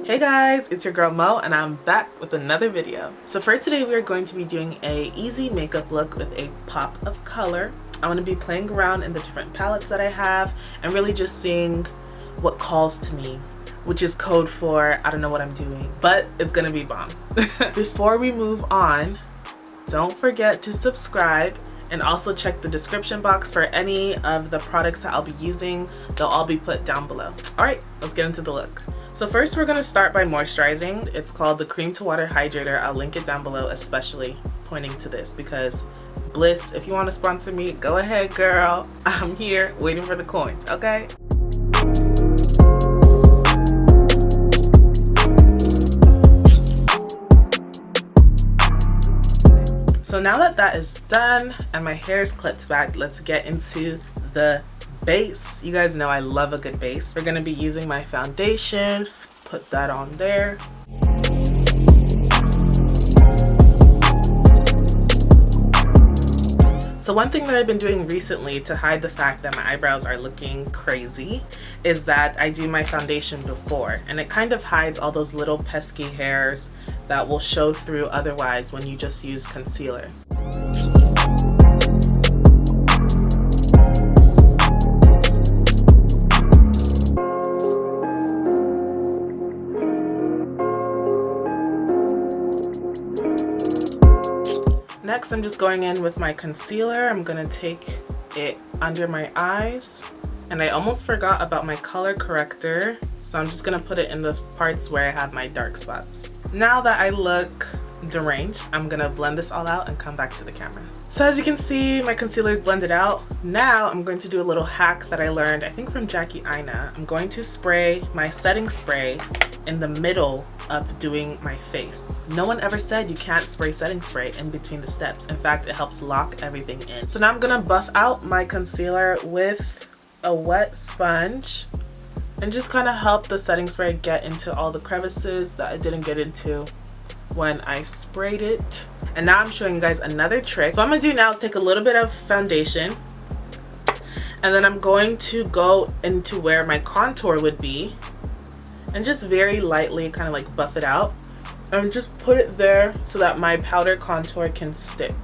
Hey guys, it's your girl Mo and I'm back with another video. So for today we are going to be doing a easy makeup look with a pop of color. I'm going to be playing around in the different palettes that I have and really just seeing what calls to me, which is code for I don't know what I'm doing, but it's going to be bomb. Before we move on, don't forget to subscribe and also check the description box for any of the products that I'll be using. They'll all be put down below. Alright, let's get into the look. So first we're going to start by moisturizing. It's called the Cream to Water Hydrator. I'll link it down below, especially pointing to this because Bliss, if you want to sponsor me, go ahead girl. I'm here waiting for the coins, okay? So now that that is done and my hair is clipped back, let's get into the base. You guys know I love a good base. We're going to be using my foundation. Put that on there. So one thing that I've been doing recently to hide the fact that my eyebrows are looking crazy is that I do my foundation before, and it kind of hides all those little pesky hairs that will show through otherwise when you just use concealer. Next, I'm just going in with my concealer. I'm gonna take it under my eyes. And I almost forgot about my color corrector, so I'm just gonna put it in the parts where I have my dark spots. Now that I look deranged, I'm gonna blend this all out and come back to the camera. So as you can see, my concealer is blended out. Now I'm going to do a little hack that I learned, I think from Jackie Aina. I'm going to spray my setting spray in the middle of doing my face. No one ever said you can't spray setting spray in between the steps. In fact, it helps lock everything in. So now I'm gonna buff out my concealer with a wet sponge and just kind of help the setting spray get into all the crevices that I didn't get into when I sprayed it. And now I'm showing you guys another trick. So what I'm gonna do now is take a little bit of foundation and then I'm going to go into where my contour would be and just very lightly kind of like buff it out and just put it there so that my powder contour can stick.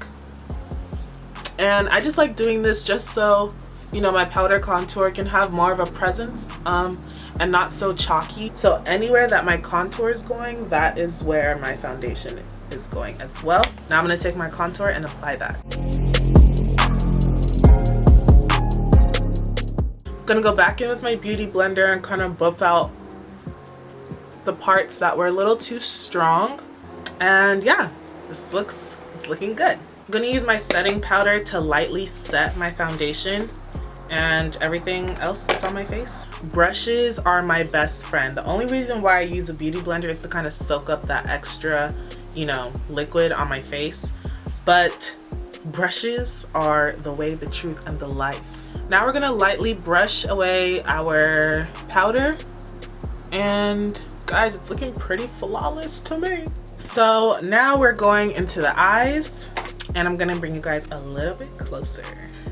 And I just like doing this just so, you know, my powder contour can have more of a presence and not so chalky. So anywhere that my contour is going, that is where my foundation is going as well. Now I'm going to take my contour and apply that. I'm going to go back in with my beauty blender and kind of buff out the parts that were a little too strong. And yeah, it's looking good. I'm going to use my setting powder to lightly set my foundation and everything else that's on my face. Brushes are my best friend. The only reason why I use a beauty blender is to kind of soak up that extra, you know, liquid on my face. But brushes are the way, the truth, and the life. Now we're gonna lightly brush away our powder. And guys, it's looking pretty flawless to me. So now we're going into the eyes and I'm gonna bring you guys a little bit closer.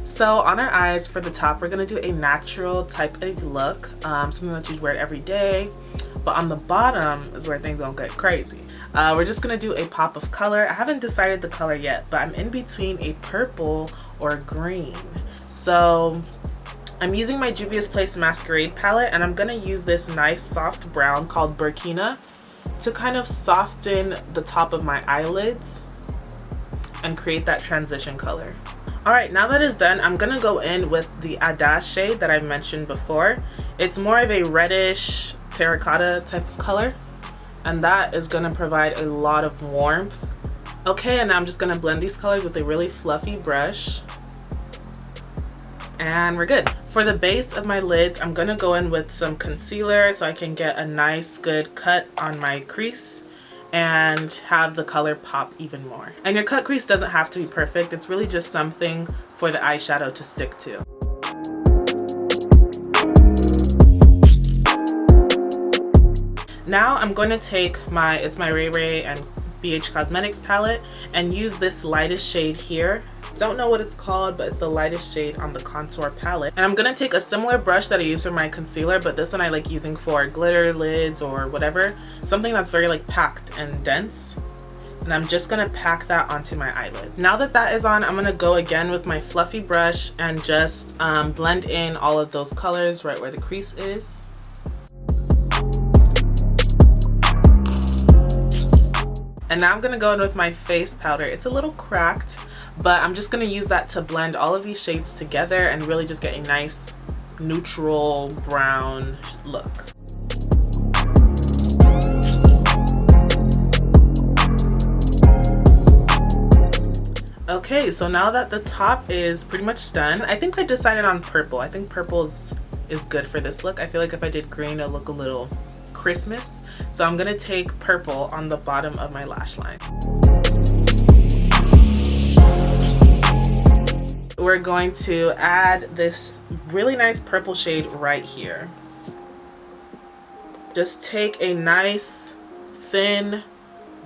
So on our eyes, for the top, we're gonna do a natural type of look, something that you'd wear every day. But on the bottom is where things don't get crazy. We're just gonna do a pop of color. I haven't decided the color yet, but I'm in between a purple or a green. So I'm using my Juvia's Place Masquerade palette and I'm gonna use this nice soft brown called Burkina to kind of soften the top of my eyelids and create that transition color. Alright, now that is done, I'm gonna go in with the Adash shade that I mentioned before. It's more of a reddish terracotta type of color and that is gonna provide a lot of warmth. Okay, and now I'm just gonna blend these colors with a really fluffy brush and we're good. For the base of my lids, I'm gonna go in with some concealer so I can get a nice good cut on my crease and have the color pop even more. And your cut crease doesn't have to be perfect. It's really just something for the eyeshadow to stick to. Now I'm going to take my ItsMyRayeRaye and BH Cosmetics palette and use this lightest shade here don't know what it's called, but it's the lightest shade on the contour palette. And I'm gonna take a similar brush that I use for my concealer, but this one I like using for glitter lids or whatever, something that's very like packed and dense. And I'm just gonna pack that onto my eyelid. Now that that is on, I'm gonna go again with my fluffy brush and just blend in all of those colors right where the crease is. And now I'm gonna go in with my face powder. It's a little cracked, but I'm just gonna use that to blend all of these shades together and really just get a nice neutral brown look. Okay, so now that the top is pretty much done, I think I decided on purple. I think purple is good for this look. I feel like if I did green, it'll look a little Christmas. So I'm gonna take purple on the bottom of my lash line. We're going to add this really nice purple shade right here. Just take a nice thin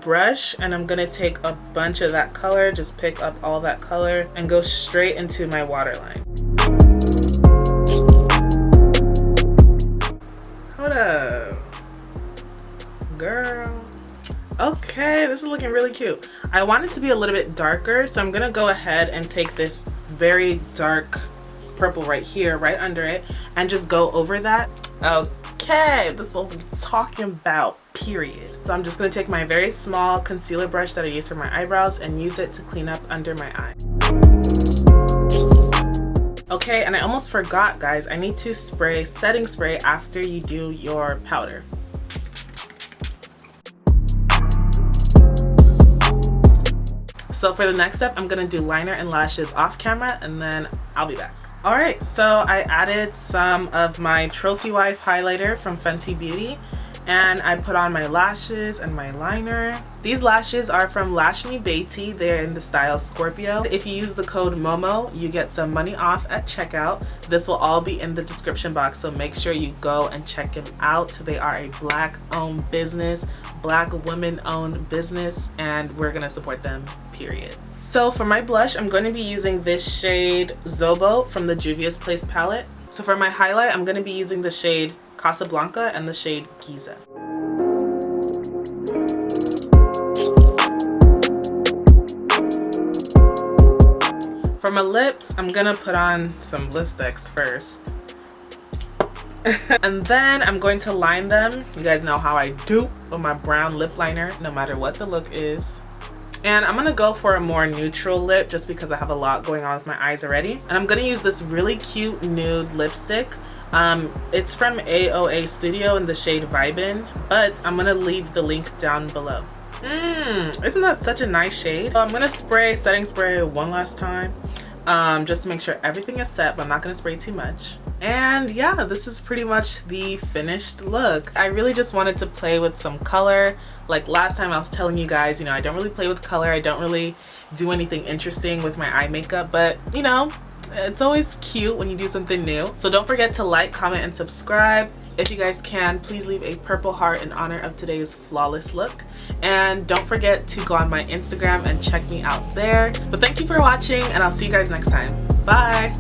brush and I'm gonna take a bunch of that color, just pick up all that color and go straight into my waterline. Hold up, girl. Okay, this is looking really cute. I want it to be a little bit darker, so I'm gonna go ahead and take this very dark purple right here, right under it, and just go over that. Okay, this is what we're talking about, period. So I'm just gonna take my very small concealer brush that I use for my eyebrows and use it to clean up under my eye. Okay, and I almost forgot, guys, I need to spray setting spray after you do your powder. So for the next step, I'm gonna do liner and lashes off camera and then I'll be back. All right, so I added some of my Trophy Wife highlighter from Fenty Beauty and I put on my lashes and my liner. These lashes are from Lash Me Beatty. They're in the style Scorpio. If you use the code MOMO, you get some money off at checkout. This will all be in the description box, so make sure you go and check them out. They are a Black-owned business, Black women-owned business, and we're gonna support them, period. So for my blush, I'm going to be using this shade Zobo from the Juvia's Place palette. So for my highlight, I'm going to be using the shade Casablanca and the shade Giza. For my lips, I'm going to put on some Bliss first. And then I'm going to line them. You guys know how I do with my brown lip liner, no matter what the look is. And I'm gonna go for a more neutral lip just because I have a lot going on with my eyes already. And I'm gonna use this really cute nude lipstick. It's from AOA Studio in the shade Vibin, but I'm gonna leave the link down below. Isn't that such a nice shade? I'm gonna spray setting spray one last time just to make sure everything is set, but I'm not gonna spray too much. And yeah, this is pretty much the finished look. I really just wanted to play with some color. Like last time I was telling you guys, you know, I don't really play with color. I don't really do anything interesting with my eye makeup, but you know, it's always cute when you do something new. So don't forget to like, comment, and subscribe. If you guys can, please leave a purple heart in honor of today's flawless look. And don't forget to go on my Instagram and check me out there. But thank you for watching, and I'll see you guys next time. Bye!